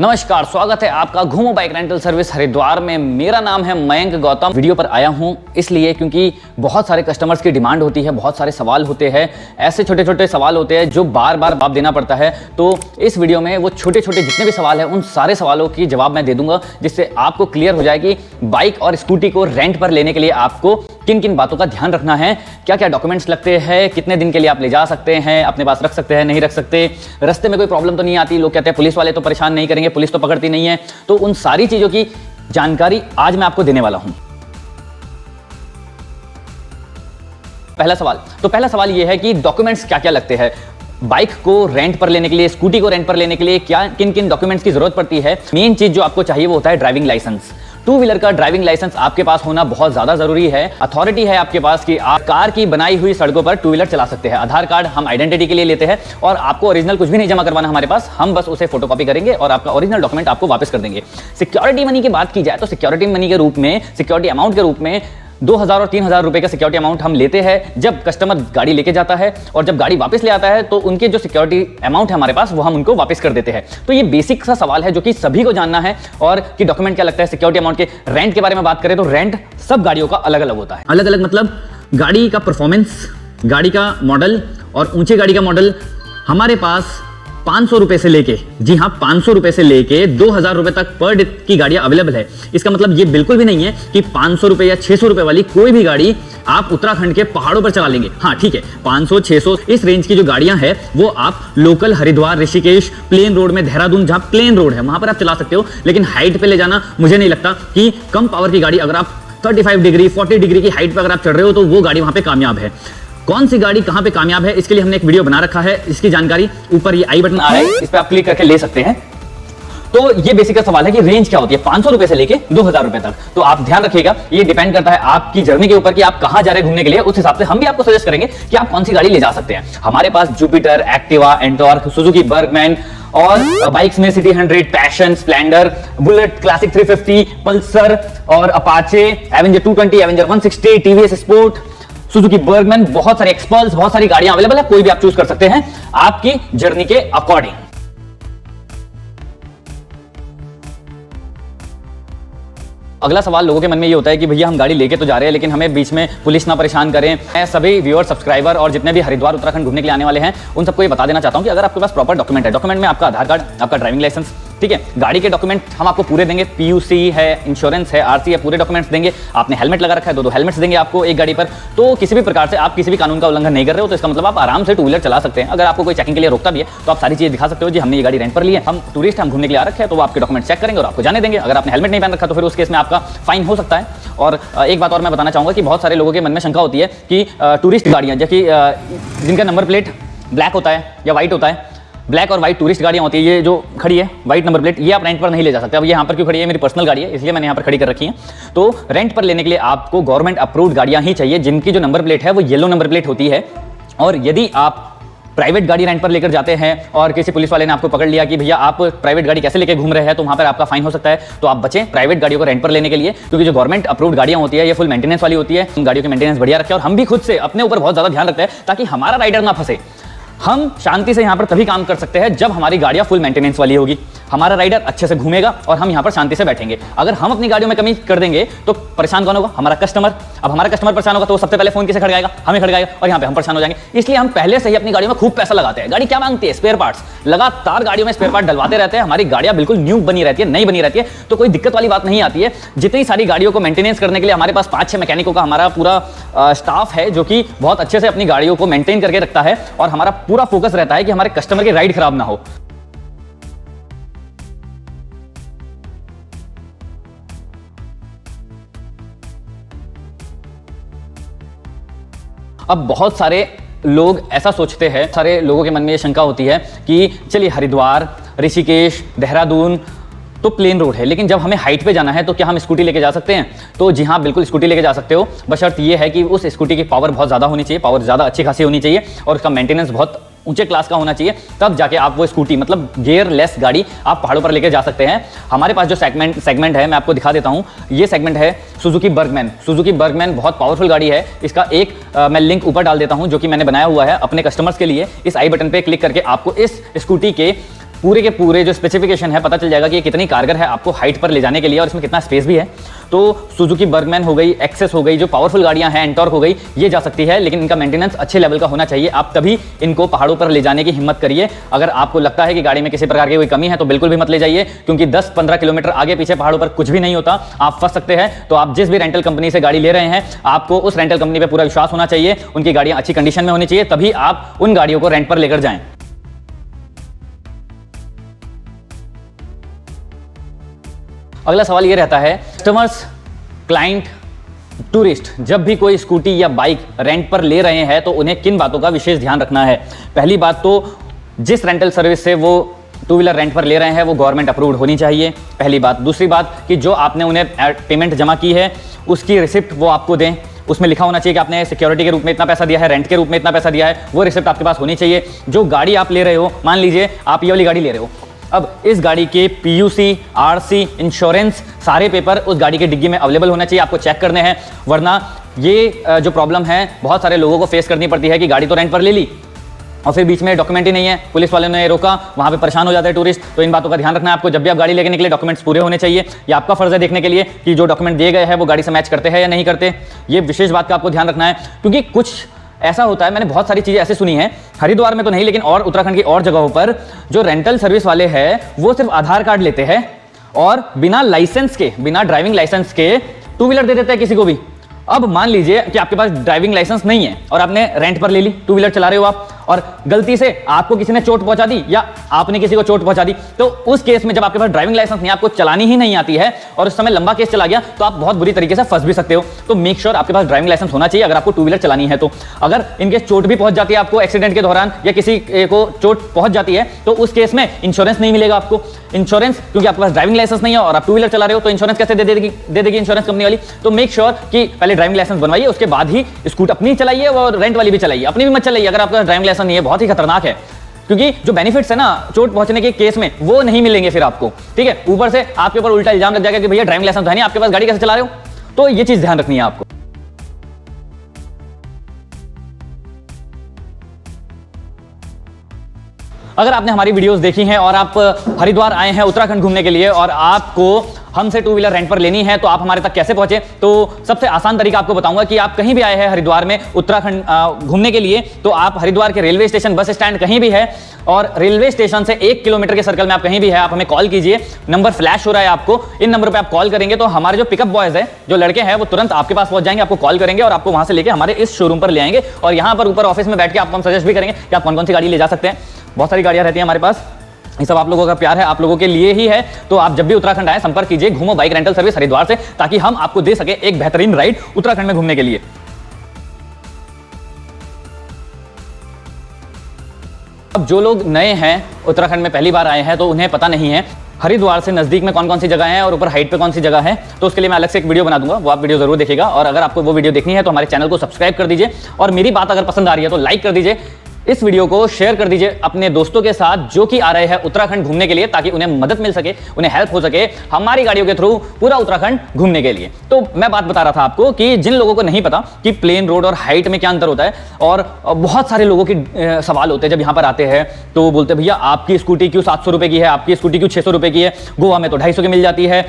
नमस्कार, स्वागत है आपका घूमो बाइक रेंटल सर्विस हरिद्वार में। मेरा नाम है मयंक गौतम। वीडियो पर आया हूं इसलिए क्योंकि बहुत सारे कस्टमर्स की डिमांड होती है, बहुत सारे सवाल होते हैं, ऐसे छोटे छोटे सवाल होते हैं जो बार बार जवाब देना पड़ता है। तो इस वीडियो में वो छोटे छोटे जितने भी सवाल हैं उन सारे सवालों की जवाब मैं दे दूंगा, जिससे आपको क्लियर हो जाए कि बाइक और स्कूटी को रेंट पर लेने के लिए आपको किन किन बातों का ध्यान रखना है, क्या क्या डॉक्यूमेंट्स लगते हैं, कितने दिन के लिए आप ले जा सकते हैं, अपने पास रख सकते हैं, नहीं रख सकते, रास्ते में कोई प्रॉब्लम तो नहीं आती। लोग कहते हैं पुलिस वाले तो परेशान नहीं करेंगे, पुलिस तो पकड़ती नहीं है। तो उन सारी चीजों की जानकारी आज मैं आपको देने वाला हूं। पहला सवाल यह है कि डॉक्यूमेंट्स क्या क्या लगते हैं बाइक को रेंट पर लेने के लिए, स्कूटी को रेंट पर लेने के लिए, क्या किन किन डॉक्यूमेंट्स की जरूरत पड़ती है। मेन चीज जो आपको चाहिए वो होता है ड्राइविंग लाइसेंस। टू व्हीलर का ड्राइविंग लाइसेंस आपके पास होना बहुत ज्यादा जरूरी है। अथॉरिटी है आपके पास कि आप कार की बनाई हुई सड़कों पर टू व्हीलर चला सकते हैं। आधार कार्ड हम आइडेंटिटी के लिए लेते हैं और आपको ओरिजिनल कुछ भी नहीं जमा करवाना हमारे पास, हम बस उसे फोटोकॉपी करेंगे और आपका ओरिजिनल डॉक्यूमेंट आपको वापस कर देंगे। सिक्योरिटी मनी की बात की जाए तो सिक्योरिटी मनी के रूप में, सिक्योरिटी अमाउंट के रूप में 2000 और 3000 रुपए का सिक्योरिटी अमाउंट हम लेते हैं जब कस्टमर गाड़ी लेके जाता है, और जब गाड़ी वापस ले आता है तो उनके जो सिक्योरिटी अमाउंट है हमारे पास वो हम उनको वापस कर देते हैं। तो ये बेसिक सा सवाल है जो कि सभी को जानना है, और कि डॉक्यूमेंट क्या लगता है। सिक्योरिटी अमाउंट के रेंट के बारे में बात करें तो रेंट सब गाड़ियों का अलग अलग होता है। अलग अलग मतलब गाड़ी का परफॉर्मेंस, गाड़ी का मॉडल, और ऊंचे गाड़ी का मॉडल हमारे पास 500 रुपए से लेके, जी हाँ 500 रुपए से लेके 2000 रुपए तक पर डे की गाड़ियां अवेलेबल है। इसका मतलब ये बिल्कुल भी नहीं है कि 500 रुपए या 600 रुपए वाली कोई भी गाड़ी आप उत्तराखंड के पहाड़ों पर चला लेंगे। हाँ ठीक है, 500 600 इस रेंज की जो गाड़ियां हैं वो आप local Haridwar, Rishikesh, plain road में, देहरादून जहां प्लेन रोड है वहां पर आप चला सकते हो। लेकिन हाइट पे ले जाना मुझे नहीं लगता कि कम पावर की गाड़ी, अगर आप 35 डिग्री 40 डिग्री की हाइट पर अगर आप चढ़ रहे हो तो वो गाड़ी वहां पे कामयाब है। कौन सी गाड़ी कहां पे कामयाब है इसके लिए हमने एक वीडियो बना रखा है, इसकी जानकारी ऊपर ये आई बटन आ रहा है, इस पे आप क्लिक करके ले सकते हैं। तो ये बेसिक सवाल है कि रेंज क्या होती है 500 रुपए से लेके 2000 रुपए तक। तो आप ध्यान रखिएगा, ये डिपेंड करता है आपकी जर्नी के ऊपर कि आप कहां जा रहे हैं घूमने के लिए। उस हिसाब से हम भी आपको सजेस्ट करेंगे कि आप कौन सी गाड़ी ले जा सकते हैं। हमारे पास Jupiter, Activa, Ntorq, Suzuki Burgman, और बाइक्स में CT 100, Passion, Splendor, Bullet, Classic 350, Pulsar और Apache, Avenger 220, Avenger 160, TVS Sport, Suzuki Burgman, बहुत सारे एक्सपल्स, बहुत सारी गाड़ियां अवेलेबल है। कोई भी आप चूज कर सकते हैं आपकी जर्नी के अकॉर्डिंग। अगला सवाल लोगों के मन में ये होता है कि भैया हम गाड़ी लेके तो जा रहे हैं लेकिन हमें बीच में पुलिस ना परेशान करें। मैं सभी व्यूअर, सब्सक्राइबर और जितने भी हरिद्वार उत्तराखंड घूमने के लिए आने वाले हैं उन सबको ये बता देना चाहता हूं कि अगर आपके पास प्रॉपर डॉक्यूमेंट है, डॉक्यूमेंट में आपका आधार कार्ड, आपका ड्राइविंग लाइसेंस, ठीक है, गाड़ी के डॉक्यूमेंट हम आपको पूरे देंगे, पीयूसी है, इंश्योरेंस है, आरसी है, पूरे डॉक्यूमेंट्स देंगे। आपने हेलमेट लगा रखा है, दो हेलमेट्स देंगे आपको एक गाड़ी पर। तो किसी भी प्रकार से आप किसी भी कानून का उल्लंघन नहीं कर रहे हो तो इसका मतलब आप आराम से टू व्हीलर चला सकते हैं। अगर आपको कोई चेकिंग के लिए रोकता भी है तो आप सारी चीजें दिखा सकते हो, जी हमने ये गाड़ी रेंट पर ली है, हम टूरिस्ट, हम घूमने के लिए आ रखे हैं, तो वो आपके डॉक्यूमेंट चेक करेंगे और आपको जाने देंगे। अगर आपने हेलमेट नहीं पहन रखा तो फिर उस केस में आपका फाइन हो सकता है। और एक बात और मैं बताना चाहूंगा कि बहुत सारे लोगों के मन में शंका होती है कि टूरिस्ट गाड़ियां जैसे जिनका नंबर प्लेट ब्लैक होता है या व्हाइट होता है, ब्लैक और व्हाइट टूरिस्ट गाड़ियां होती है, ये जो खड़ी है व्हाइट नंबर प्लेट, ये आप रेंट पर नहीं ले जा सकते। अब ये यहाँ पर क्यों खड़ी है, मेरी पर्सनल गाड़ी है इसलिए मैंने यहाँ पर खड़ी कर रखी है। तो रेंट पर लेने के लिए आपको गवर्नमेंट अप्रूव्ड गाड़ियां ही चाहिए जिनकी जो नंबर प्लेट है वो येलो नंबर प्लेट होती है। और यदि आप प्राइवेट गाड़ी रेंट पर लेकर जाते हैं और किसी पुलिस वाले ने आपको पकड़ लिया कि भैया आप प्राइवेट गाड़ी कैसे लेके घूम रहे हैं, तो वहां पर आपका फाइन हो सकता है। तो आप बचें प्राइवेट गाड़ियों को रेंट पर लेने के लिए, क्योंकि जो गवर्नमेंट अप्रूव्ड गाड़ियां होती है ये फुल मेंटेनेंस वाली होती है। गाड़ियों की मेंटेनेंस बढ़िया रखें और हम भी खुद से अपने ऊपर बहुत ज्यादा ध्यान रखते हैं ताकि हमारा राइडर ना फंसे। हम शांति से यहाँ पर तभी काम कर सकते हैं जब हमारी गाड़ियां फुल मेंटेनेंस वाली होगी, हमारा राइडर अच्छे से घूमेगा और हम यहाँ पर शांति से बैठेंगे। अगर हम अपनी गाड़ियों में कमी कर देंगे तो परेशान कौन होगा, हमारा कस्टमर। अब हमारा कस्टमर परेशान होगा तो सबसे पहले फोन किसे खड़काएगा, हमें खड़काएगा, और यहाँ पे हम परेशान हो जाएंगे। इसलिए हम पहले से ही अपनी गाड़ियों में खूब पैसा लगाते हैं। गाड़ी क्या मांगती है, स्पेयर पार्ट्स। लगातार गाड़ियों में स्पेयर पार्ट डलवाते रहते हैं, हमारी गाड़ियां बिल्कुल न्यू बनी रहती है, नई बनी रहती है, तो कोई दिक्कत वाली बात नहीं आती है। जितनी सारी गाड़ियों को मेंटेनेंस करने के लिए हमारे पास 5-6 मैकेनिकों का हमारा पूरा स्टाफ है जो कि बहुत अच्छे से अपनी गाड़ियों को मेंटेन करके रखता है, और हमारा पूरा फोकस रहता है कि हमारे कस्टमर की राइड खराब ना हो। अब बहुत सारे लोग ऐसा सोचते हैं, सारे लोगों के मन में ये शंका होती है कि चलिए हरिद्वार, ऋषिकेश, देहरादून तो प्लेन रोड है, लेकिन जब हमें हाइट पे जाना है तो क्या हम स्कूटी लेके जा सकते हैं? तो जी हाँ, बिल्कुल स्कूटी लेके जा सकते हो, बशर्त ये है कि उस स्कूटी की पावर बहुत ज़्यादा होनी चाहिए, पावर ज़्यादा अच्छी खासी होनी चाहिए और उसका मेंटेनेंस बहुत ऊंचे क्लास का होना चाहिए, तब जाके आप वो स्कूटी मतलब गियर लेस गाड़ी आप पहाड़ों पर लेकर जा सकते हैं। हमारे पास जो सेगमेंट है मैं आपको दिखा देता हूं, ये सेगमेंट है सुजुकी बर्गमैन। सुजुकी बर्गमैन बहुत पावरफुल गाड़ी है। इसका एक मैं लिंक ऊपर डाल देता हूं जो कि मैंने बनाया हुआ है अपने कस्टमर्स के लिए। इस आई बटन पे क्लिक करके आपको इस स्कूटी के पूरे जो स्पेसिफिकेशन है पता चल जाएगा कि ये कितनी कारगर है आपको हाइट पर ले जाने के लिए और इसमें कितना स्पेस भी है। तो सुजुकी बर्गमैन हो गई, एक्सेस हो गई, जो पावरफुल गाड़ियां हैं, एंटॉर्क हो गई, ये जा सकती है, लेकिन इनका मेंटेनेंस अच्छे लेवल का होना चाहिए। आप तभी इनको पहाड़ों पर ले जाने की हिम्मत करिए। अगर आपको लगता है कि गाड़ी में किसी प्रकार की कोई कमी है तो बिल्कुल भी मत ले जाइए, क्योंकि 10-15 किलोमीटर आगे पीछे पहाड़ों पर कुछ भी नहीं होता, आप फंस सकते हैं। तो आप जिस भी रेंटल कंपनी से गाड़ी ले रहे हैं, आपको उस रेंटल कंपनी पर पूरा विश्वास होना चाहिए, उनकी गाड़ियां अच्छी कंडीशन में होनी चाहिए, तभी आप उन गाड़ियों को रेंट पर लेकर जाएं। अगला सवाल ये रहता है, कस्टमर्स, क्लाइंट, टूरिस्ट जब भी कोई स्कूटी या बाइक रेंट पर ले रहे हैं तो उन्हें किन बातों का विशेष ध्यान रखना है। पहली बात तो जिस रेंटल सर्विस से वो टू व्हीलर रेंट पर ले रहे हैं वो गवर्नमेंट अप्रूव्ड होनी चाहिए, पहली बात। दूसरी बात कि जो आपने उन्हें पेमेंट जमा की है उसकी रिसिप्ट वो आपको दें, उसमें लिखा होना चाहिए कि आपने सिक्योरिटी के रूप में इतना पैसा दिया है, रेंट के रूप में इतना पैसा दिया है, वो रिसिप्ट आपके पास होनी चाहिए। जो गाड़ी आप ले रहे हो, मान लीजिए आप ये वाली गाड़ी ले रहे हो, अब इस गाड़ी के पीयूसी, आरसी, इंश्योरेंस सारे पेपर उस गाड़ी के डिग्गी में अवेलेबल होना चाहिए, आपको चेक करने हैं। वरना ये जो प्रॉब्लम है बहुत सारे लोगों को फेस करनी पड़ती है कि गाड़ी तो रेंट पर ले ली और फिर बीच में डॉक्यूमेंट ही नहीं है, पुलिस वालों ने रोका, वहां पे परेशान हो जाते हैं टूरिस्ट। तो इन बातों का ध्यान रखना है आपको। जब भी आप गाड़ी लेके निकले डॉक्यूमेंट्स पूरे होने चाहिए। ये आपका फर्ज है देखने के लिए कि जो डॉक्यूमेंट दिए गए हैं वो गाड़ी से मैच करते हैं या नहीं करते। ये विशेष बात का आपको ध्यान रखना है, क्योंकि कुछ ऐसा होता है, मैंने बहुत सारी चीजें ऐसे सुनी हैं, हरिद्वार में तो नहीं लेकिन और उत्तराखंड की और जगहों पर जो रेंटल सर्विस वाले हैं वो सिर्फ आधार कार्ड लेते हैं और बिना लाइसेंस के, बिना ड्राइविंग लाइसेंस के टू व्हीलर दे देते हैं किसी को भी। अब मान लीजिए कि आपके पास ड्राइविंग लाइसेंस नहीं है और आपने रेंट पर ले ली, टू व्हीलर चला रहे हो आप, और गलती से आपको किसी ने चोट पहुंचा दी या आपने किसी को चोट पहुंचा दी, तो उस केस में जब आपके पास ड्राइविंग लाइसेंस नहीं, आपको चलानी ही नहीं आती है और उस समय लंबा केस चला गया, तो आप बहुत बुरी तरीके से फंस भी सकते हो। तो मेक श्योर आपके पास ड्राइविंग लाइसेंस होना चाहिए अगर आपको टू व्हीलर चलानी है। तो अगर इनकेस चोट भी पहुंच जाती है आपको एक्सीडेंट के दौरान या किसी को चोट पहुंच जाती है, तो उस केस में इंश्योरेंस नहीं मिलेगा आपको। इंश्योरेंस, क्योंकि आपके पास ड्राइविंग लाइसेंस नहीं है और आप टू व्हीलर चला रहे हो, तो इंश्योरेंस कैसे दे देगी इंश्योरेंस कंपनी वाली। तो मेक श्योर कि पहले ड्राइविंग लाइसेंस बनवाइए, उसके बाद ही स्कूटर अपनी चलाइए और रेंट वाली भी चलाइए, अपनी भी मत चलाइए अगर आपका ड्राइविंग लाइसेंस नहीं है। बहुत ही खतरनाक है, क्योंकि जो बेनिफिट्स है ना चोट पहुंचने के केस में वो नहीं मिलेंगे फिर आपको, ठीक है। ऊपर से आपके ऊपर उल्टा इल्जाम लग जाएगा कि भैया ड्राइविंग लाइसेंस है नहीं, आपके पास गाड़ी कैसे चला रहे हो। तो ये चीज ध्यान रखनी है आपको। अगर आपने हमारी वीडियोस देखी हैं और आप हरिद्वार आए हैं उत्तराखंड घूमने के लिए और आपको हमसे टू व्हीलर रेंट पर लेनी है, तो आप हमारे तक कैसे पहुंचे। तो सबसे आसान तरीका आपको बताऊंगा कि आप कहीं भी आए हैं हरिद्वार में उत्तराखंड घूमने के लिए, तो आप हरिद्वार के रेलवे स्टेशन, बस स्टैंड कहीं भी है और रेलवे स्टेशन से 1 किलोमीटर के सर्कल में आप कहीं भी है, आप हमें कॉल कीजिए। नंबर फ्लैश हो रहा है आपको, इन नंबर पर आप कॉल करेंगे तो हमारे जो पिकअप बॉयज है, जो लड़के हैं, वो तुरंत आपके पास पहुंच जाएंगे, आपको कॉल करेंगे और आपको वहां से लेके हमारे इस शोरूम पर ले आएंगे। और यहाँ पर ऊपर ऑफिस में बैठ के आपको हम सजेस्ट भी करेंगे कि आप कौन कौन सी गाड़ी ले जा सकते हैं। बहुत सारी गाड़ियां रहती हैं हमारे पास, ये सब आप लोगों का प्यार है, आप लोगों के लिए ही है। तो आप जब भी उत्तराखंड आए संपर्क कीजिए घूमो बाइक रेंटल सर्विस हरिद्वार से, ताकि हम आपको दे सके एक बेहतरीन राइड उत्तराखंड में घूमने के लिए। अब जो लोग नए हैं उत्तराखंड में पहली बार आए हैं तो उन्हें पता नहीं है हरिद्वार से नजदीक में कौन कौन सी जगह है और ऊपर हाइट पे कौन सी जगह है, तो उसके लिए मैं अलग से एक वीडियो बना दूंगा, वो आप वीडियो जरूर देखिएगा। और अगर आपको वो वीडियो देखनी है तो हमारे चैनल को सब्सक्राइब कर दीजिए और मेरी बात अगर पसंद आ रही है तो लाइक कर दीजिए, इस वीडियो को शेयर कर दीजिए अपने दोस्तों के साथ जो कि आ रहे हैं उत्तराखंड घूमने के लिए, ताकि उन्हें मदद मिल सके, उन्हें हेल्प हो सके हमारी गाड़ियों के थ्रू पूरा उत्तराखंड घूमने के लिए। तो मैं बात बता रहा था आपको कि जिन लोगों को नहीं पता कि प्लेन रोड और हाइट में क्या अंतर होता है, और बहुत सारे लोगों के सवाल होते हैं जब यहाँ पर आते हैं, तो वो बोलते हैं भैया आपकी स्कूटी क्यों 700 रुपए की है, आपकी स्कूटी क्यों 600 रुपए की है, गोवा में तो 250 की मिल जाती है,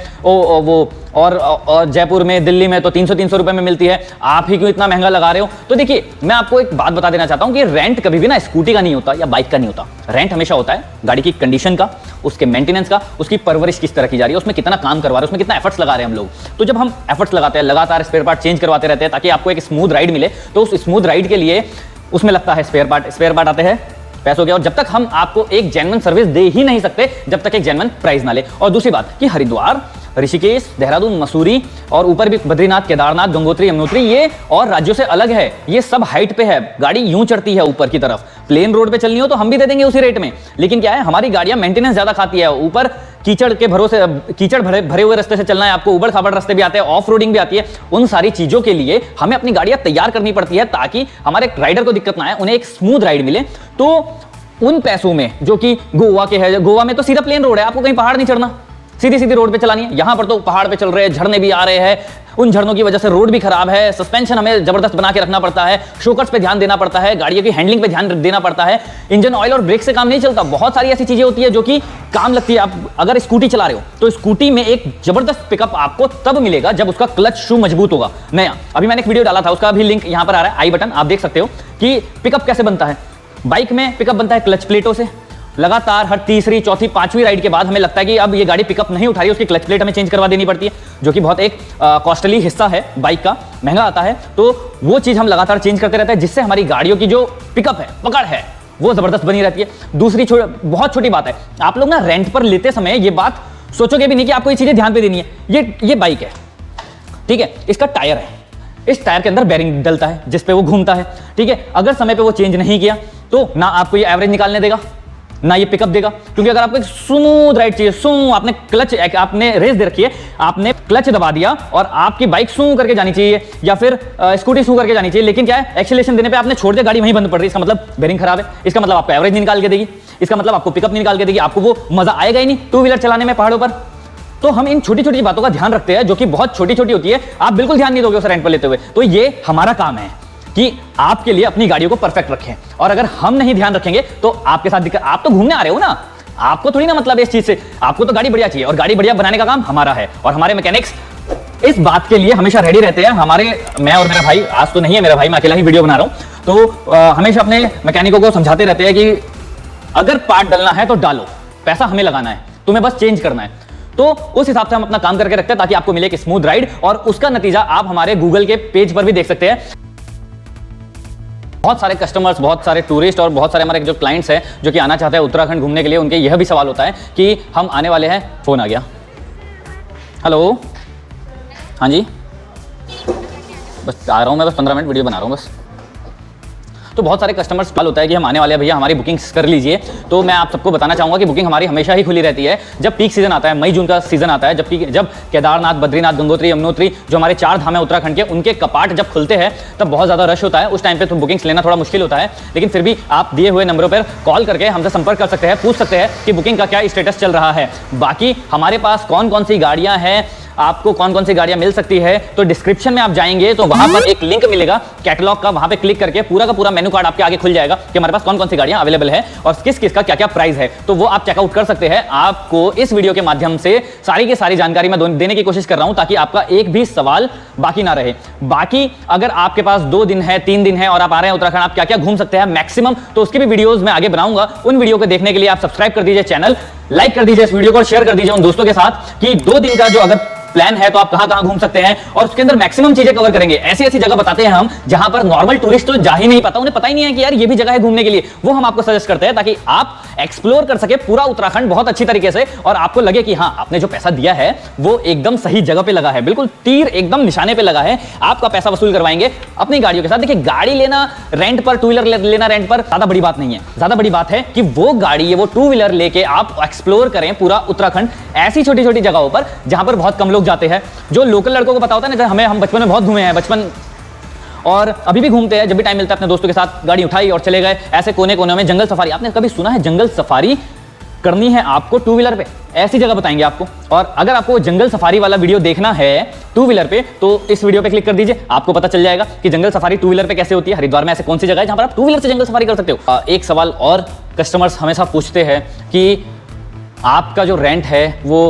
और जयपुर में, दिल्ली में तो 300 रुपए में मिलती है, आप ही क्यों इतना महंगा लगा रहे हो। तो देखिए मैं आपको एक बात बता देना चाहता हूं कि रेंट कभी भी ना स्कूटी का नहीं होता या बाइक का नहीं होता। रेंट हमेशा होता है गाड़ी की कंडीशन का, उसके मेंटेनेंस का, उसकी परवरिश किस तरह की जा रही है, उसमें कितना काम करवा रहे हैं, उसमें कितना एफर्ट्स लगा रहे हैं हम लोग। तो जब हम एफर्ट्स लगाते हैं, लगातार स्पेयर पार्ट चेंज करवाते रहते हैं ताकि आपको एक स्मूथ राइड मिले, तो उस स्मूथ राइड के लिए उसमें लगता है स्पेयर पार्ट आते हैं पैसों के, और जब तक हम आपको एक जेन्युइन सर्विस दे ही नहीं सकते जब तक एक जेन्युइन प्राइस ना ले। और दूसरी बात कि हरिद्वार, ऋषिकेश, देहरादून, मसूरी और ऊपर भी बद्रीनाथ, केदारनाथ, गंगोत्री, यमुनोत्री, ये और राज्यों से अलग है, ये सब हाइट पे है, गाड़ी यूं चढ़ती है ऊपर की तरफ। प्लेन रोड पे चलनी हो तो हम भी दे देंगे उसी रेट में, लेकिन क्या है हमारी गाड़ियां मेंटेनेंस ज्यादा खाती है, ऊपर कीचड़ के भरोसे, कीचड़ भरे हुए रास्ते से चलना है आपको, उबड़ खाबड़ रास्ते भी आते हैं, ऑफ रोडिंग भी आती है। उन सारी चीजों के लिए हमें अपनी गाड़ियां तैयार करनी पड़ती है ताकि हमारे राइडर को दिक्कत ना आए, उन्हें एक स्मूथ राइड मिले। तो उन पैसों में जो कि गोवा के है, गोवा में तो सीधा प्लेन रोड है, आपको कहीं पहाड़ नहीं चढ़ना, सीधी सीधी रोड पे चलानी है। यहां पर तो पहाड़ पे चल रहे हैं, झरने भी आ रहे हैं, उन झरनों की वजह से रोड भी खराब है, सस्पेंशन हमें जबरदस्त बना के रखना पड़ता है, शॉकर्स पे ध्यान देना पड़ता है, गाड़ियों की हैंडलिंग पे ध्यान देना पड़ता है, इंजन ऑयल और ब्रेक से काम नहीं चलता। बहुत सारी ऐसी चीजें होती है जो कि काम लगती है। आप अगर स्कूटी चला रहे हो तो स्कूटी में एक जबरदस्त पिकअप आपको तब मिलेगा जब उसका क्लच शू मजबूत होगा नया। अभी मैंने एक वीडियो डाला था, उसका भी लिंक यहां पर आ रहा है, आई बटन, आप देख सकते हो कि पिकअप कैसे बनता है। बाइक में पिकअप बनता है क्लच प्लेटों से। लगातार हर तीसरी, चौथी, पांचवी राइड के बाद हमें लगता है कि अब ये गाड़ी पिकअप नहीं उठा रही है, उसकी क्लच प्लेट हमें चेंज करवा देनी पड़ती है, जो कि बहुत एक कॉस्टली हिस्सा है बाइक का, महंगा आता है। तो वो चीज हम लगातार चेंज करते रहते हैं, जिससे हमारी गाड़ियों की जो पिकअप है, पकड़ है, वो जबरदस्त बनी रहती है। दूसरी बहुत छोटी बात है, आप लोग ना रेंट पर लेते समय ये बात सोचोगे भी नहीं कि आपको ये चीजें ध्यान पे देनी है। ये बाइक है, ठीक है, इसका टायर है, इस टायर के अंदर बेरिंग डलता है जिसपे वो घूमता है, ठीक है। अगर समय पे वो चेंज नहीं किया तो ना आपको ये एवरेज निकालने देगा, ना ये पिकअप देगा। क्योंकि अगर आपको एक स्मूथ राइड चाहिए, आपने क्लच, आपने रेस दे रखी है, आपने क्लच दबा दिया और आपकी बाइक सू करके जानी चाहिए या फिर स्कूटी सू करके जानी चाहिए, लेकिन क्या है, एक्सीलरेशन देने पे आपने छोड़ दिया, गाड़ी वहीं बंद पड़ रही है, इसका मतलब बेरिंग खराब है, इसका मतलब आपको एवरेज नहीं निकाल के देगी, इसका मतलब आपको पिकअप नहीं निकाल के देगी, आपको वो मजा आएगा ही नहीं टू व्हीलर चलाने में पहाड़ों पर। तो हम इन छोटी छोटी बातों का ध्यान रखते हैं, जो कि बहुत छोटी छोटी होती है, आप बिल्कुल ध्यान नहीं दोगे उसे रेंट पर लेते हुए। तो ये हमारा काम है कि आपके लिए अपनी गाड़ियों को परफेक्ट रखें, और अगर हम नहीं ध्यान रखेंगे तो आपके साथ दिक्कत। आप तो घूमने आ रहे हो ना, आपको थोड़ी ना मतलब है इस चीज से, आपको तो गाड़ी बढ़िया चाहिए, और गाड़ी बढ़िया बनाने का काम हमारा है, और हमारे मैकेनिक्स इस बात के लिए हमेशा रेडी रहते हैं। मैं और मेरा भाई, आज तो नहीं है मेरा भाई, मैं अकेला ही वीडियो बना रहा हूं, तो हमेशा अपने मैकेनिकों को समझाते रहते हैं कि अगर पार्ट डलना है तो डालो, पैसा हमें लगाना है, तुम्हें बस चेंज करना है। तो उस हिसाब से हम अपना काम करके रखते हैं ताकि आपको मिले एक स्मूथ राइड, और उसका नतीजा आप हमारे गूगल के पेज पर भी देख सकते हैं। बहुत सारे कस्टमर्स, बहुत सारे टूरिस्ट और बहुत सारे हमारे जो क्लाइंट्स हैं जो कि आना चाहते हैं उत्तराखंड घूमने के लिए, उनके यह भी सवाल होता है कि हम आने वाले हैं, फोन आ गया, हेलो, हाँ जी, बस आ रहा हूँ मैं, बस 15 मिनट वीडियो बना रहा हूँ बस। तो बहुत सारे कस्टमर्स सवाल होता है कि हम आने वाले हैं भैया, हमारी बुकिंग्स कर लीजिए। तो मैं आप सबको बताना चाहूंगा कि बुकिंग हमारी हमेशा ही खुली रहती है। जब पीक सीजन आता है, मई जून का सीजन आता है, जब केदारनाथ, बद्रीनाथ, गंगोत्री, यमुनोत्री, जो हमारे 4 धाम है उत्तराखंड के, उनके कपाट जब खुलते हैं तब बहुत ज़्यादा रश होता है। उस टाइम पे तो बुकिंग्स लेना थोड़ा मुश्किल होता है, लेकिन फिर भी आप दिए हुए नंबरों पर कॉल करके हमसे संपर्क कर सकते हैं, पूछ सकते हैं कि बुकिंग का क्या स्टेटस चल रहा है। बाकी हमारे पास कौन कौन सी गाड़ियाँ हैं, आपको कौन कौन सी गाड़ियां मिल सकती है, तो डिस्क्रिप्शन में आप जाएंगे तो वहां पर एक लिंक मिलेगा कैटलॉग का, वहां पे क्लिक करके पूरा का पूरा मेनू कार्ड आपके आगे खुल जाएगा कि हमारे पास कौन कौन सी गाड़ियां अवेलेबल है और किस किस का क्या क्या प्राइस है। तो वो आप चेकआउट कर सकते हैं। आपको इस वीडियो के माध्यम से सारी की सारी जानकारी मैं देने की कोशिश कर रहा हूं ताकि आपका एक भी सवाल बाकी ना रहे। बाकी अगर आपके पास 2 दिन है, 3 दिन है और आप आ रहे हैं उत्तराखंड, आप क्या क्या घूम सकते हैं मैक्सिमम, तो उसकी भी वीडियोस मैं आगे बनाऊंगा। उन वीडियो को देखने के लिए आप सब्सक्राइब कर दीजिए चैनल, लाइक कर दीजिए इस वीडियो को, शेयर कर दीजिए उन दोस्तों के साथ कि 2 दिन का जो अगर प्लान है तो आप कहां कहां घूम सकते हैं, और उसके अंदर मैक्सिमम चीजें कवर करेंगे। ऐसी ऐसी जगह बताते हैं हम जहां पर नॉर्मल टूरिस्ट तो जा ही नहीं पाता, उन्हें पता ही नहीं है कि यार ये भी जगह है घूमने के लिए, वो हम आपको सजेस्ट करते हैं ताकि आप एक्सप्लोर कर सके पूरा उत्तराखंड बहुत अच्छी तरीके से, और आपको लगे कि हाँ, आपने जो पैसा दिया है वो एकदम सही जगह पे लगा है, बिल्कुल तीर एकदम निशाने पे लगा है। आपका पैसा वसूल करवाएंगे अपनी गाड़ियों के साथ। देखिए, गाड़ी लेना रेंट पर, टू व्हीलर लेना रेंट पर ज्यादा बड़ी बात नहीं है। ज्यादा बड़ी बात है कि वो गाड़ी, वो टू व्हीलर लेके आप एक्सप्लोर करें पूरा उत्तराखंड, ऐसी छोटी छोटी जगहों पर जहां पर बहुत कम लोग जाते हैं। जो लोकल लड़कों को पता होता है ना, हम बचपन में बहुत घूमे हैं, बचपन और अभी भी घूमते हैं, जब भी टाइम मिलता है अपने दोस्तों के साथ गाड़ी उठाई और चले गए ऐसे कोने कोने में। जंगल सफारी, आपने कभी सुना है जंगल सफारी करनी है आपको टू व्हीलर पे, ऐसी जगह बताएंगे आपको। और अगर आपको जंगल सफारी वाला वीडियो देखना है टू व्हीलर पे, तो इस वीडियो पे क्लिक कर दीजिए, आपको पता चल जाएगा कि जंगल सफारी टू व्हीलर पे कैसे होती है। हरिद्वार में ऐसे कौन सी जगह है जहां पर आप टू व्हीलर से जंगल सफारी कर सकते हो। एक सवाल और कस्टमर्स हमेशा पूछते हैं कि आपका जो रेंट है वो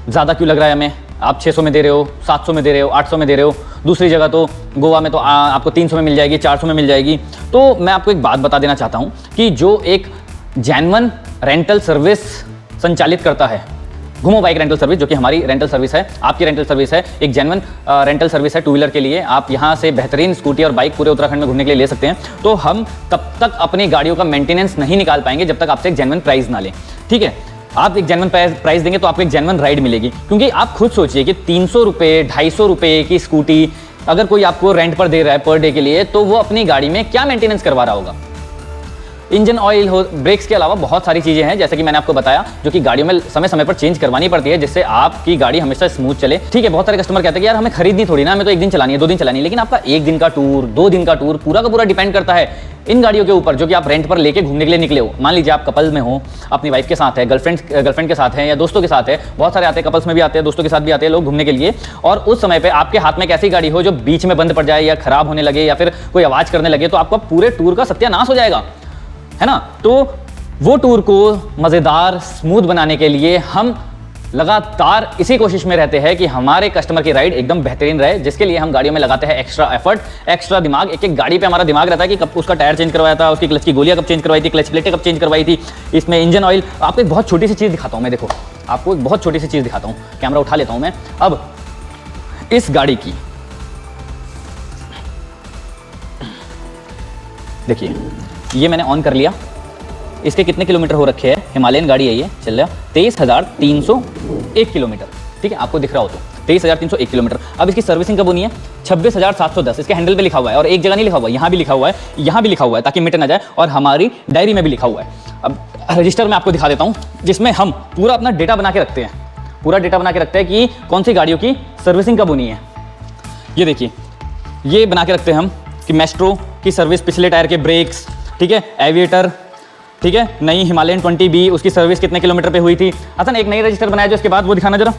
ज़्यादा क्यों लग रहा है हमें, आप 600 में दे रहे हो, 700 में दे रहे हो, 800 में दे रहे हो, दूसरी जगह तो गोवा में तो आपको 300 में मिल जाएगी, 400 में मिल जाएगी। तो मैं आपको एक बात बता देना चाहता हूं कि जो एक जेन्युइन रेंटल सर्विस संचालित करता है, घूमो बाइक रेंटल सर्विस, जो कि हमारी रेंटल सर्विस है, आपकी रेंटल सर्विस है, एक जेन्युइन रेंटल सर्विस है टू व्हीलर के लिए। आप यहाँ से बेहतरीन स्कूटी और बाइक पूरे उत्तराखंड में घूमने के लिए ले सकते हैं। तो हम तब तक अपनी गाड़ियों का मेंटेनेंस नहीं निकाल पाएंगे जब तक आपसे एक जेन्युइन प्राइस ना लें, ठीक है। आप एक जेन्युइन प्राइस देंगे तो आपको एक जेन्युइन राइड मिलेगी, क्योंकि आप खुद सोचिए कि 300 रुपये, 250 रुपये की स्कूटी अगर कोई आपको रेंट पर दे रहा है पर डे के लिए, तो वो अपनी गाड़ी में क्या मेंटेनेंस करवा रहा होगा। इंजन ऑयल हो, ब्रेक्स के अलावा बहुत सारी चीज़ें हैं जैसे कि मैंने आपको बताया, जो कि गाड़ियों में समय समय पर चेंज करवानी पड़ती है, जिससे आपकी गाड़ी हमेशा स्मूथ चले। ठीक है, बहुत सारे कस्टमर कहते हैं कि यार हमें खरीदनी थोड़ी ना, हमें तो एक दिन चलानी है, 2 दिन चलानी है, लेकिन आपका 1 दिन का टूर, 2 दिन का टूर पूरा का पूरा डिपेंड करता है इन गाड़ियों के ऊपर जो कि आप रेंट पर लेके घूमने के लिए निकले हो। मान लीजिए आप कपल में हो, अपनी वाइफ के साथ है, गर्लफ्रेंड के साथ है या दोस्तों के साथ है, बहुत सारे आते हैं, कपल्स में भी आते हैं, दोस्तों के साथ भी आते हैं लोग घूमने के लिए, और उस समय पे आपके हाथ में एक ऐसी गाड़ी हो जो बीच में बंद पड़ जाए या खराब होने लगे या फिर कोई आवाज करने लगे, तो आपका पूरे टूर का सत्यानाश हो जाएगा, है ना। तो वो टूर को मजेदार स्मूथ बनाने के लिए हम लगातार इसी कोशिश में रहते हैं कि हमारे कस्टमर की राइड एकदम बेहतरीन रहे, जिसके लिए हम गाड़ियों में लगाते हैं एक्स्ट्रा एफर्ट, एक्स्ट्रा दिमाग। एक एक गाड़ी पे हमारा दिमाग रहता है कि कब उसका टायर चेंज करवाया था, उसकी क्लच की गोलियां कब चेंज करवाई थी, क्लच प्लेटें कब चेंज करवाई थी, इसमें इंजन ऑयल। आपको एक बहुत छोटी सी चीज़ दिखाता हूँ मैं, देखो आपको एक बहुत छोटी सी चीज़ दिखाता हूँ, कैमरा उठा लेता हूँ मैं। अब इस गाड़ी की देखिए, ये मैंने ऑन कर लिया, इसके कितने किलोमीटर हो रखे हैं, हिमालयन गाड़ी है ये, चल रहा 23,301 किलोमीटर, ठीक है, आपको दिख रहा हो तो 23,301 किलोमीटर। अब इसकी सर्विसिंग कब होनी है, 26,710, इसके हैंडल पे लिखा हुआ है, और एक जगह नहीं लिखा हुआ है, यहाँ भी लिखा हुआ है, यहाँ भी लिखा हुआ है, ताकि मिट ना जाए, और हमारी डायरी में भी लिखा हुआ है। अब रजिस्टर में आपको दिखा देता हूँ, जिसमें हम पूरा अपना डेटा बना के रखते हैं, पूरा डेटा बना के रखते हैं कि कौन सी गाड़ियों की सर्विसिंग कब होनी है। ये देखिए, ये बना के रखते हैं हम कि मेस्ट्रो की सर्विस, पिछले टायर के ब्रेक्स, ठीक है, एविएटर, ठीक है, नई हिमालयन 20B उसकी सर्विस कितने किलोमीटर पे हुई थी। हसन एक नई रजिस्टर बनाया जो इसके बाद वो दिखाना जरा,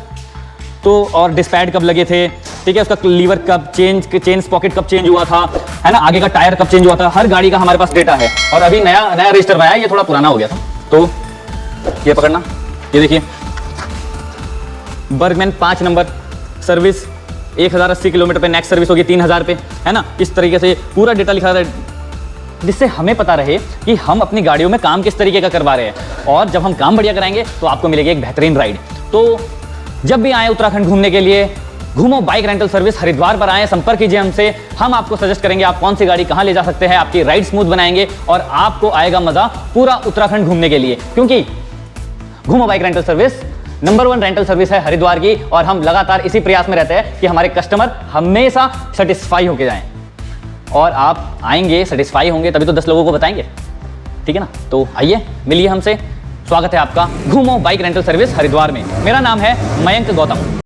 तो और डिस्पैड कब लगे थे, ठीक है, उसका लीवर कब चेन स्पॉकेट कब चेंज हुआ था, है ना, आगे का टायर कब चेंज हुआ था, हर गाड़ी का हमारे पास डेटा है। और अभी नया रजिस्टर बनाया, ये थोड़ा पुराना हो गया था, तो ये पकड़ना, ये देखिए बर्गमैन 5 नंबर सर्विस 1080 किलोमीटर पे, नेक्स्ट सर्विस होगी 3000 पे, है ना। इस तरीके से पूरा डेटा लिखा है, जिससे हमें पता रहे कि हम अपनी गाड़ियों में काम किस तरीके का करवा रहे हैं, और जब हम काम बढ़िया कराएंगे तो आपको मिलेगी एक बेहतरीन राइड। तो जब भी आए उत्तराखंड घूमने के लिए, घूमो बाइक रेंटल सर्विस हरिद्वार पर आए, संपर्क कीजिए हमसे, हम आपको सजेस्ट करेंगे आप कौन सी गाड़ी कहां ले जा सकते हैं, आपकी राइड स्मूथ बनाएंगे और आपको आएगा मजा पूरा उत्तराखंड घूमने के लिए, क्योंकि घूमो bike rental service number 1 rental service है हरिद्वार की, और हम लगातार इसी प्रयास में रहते हैं कि हमारे कस्टमर हमेशा सेटिस्फाई होके जाएं, और आप आएंगे सेटिस्फाई होंगे तभी तो 10 लोगों को बताएंगे, ठीक है ना। तो आइए मिलिए हमसे, स्वागत है आपका घूमो बाइक रेंटल सर्विस हरिद्वार में। मेरा नाम है मयंक गौतम।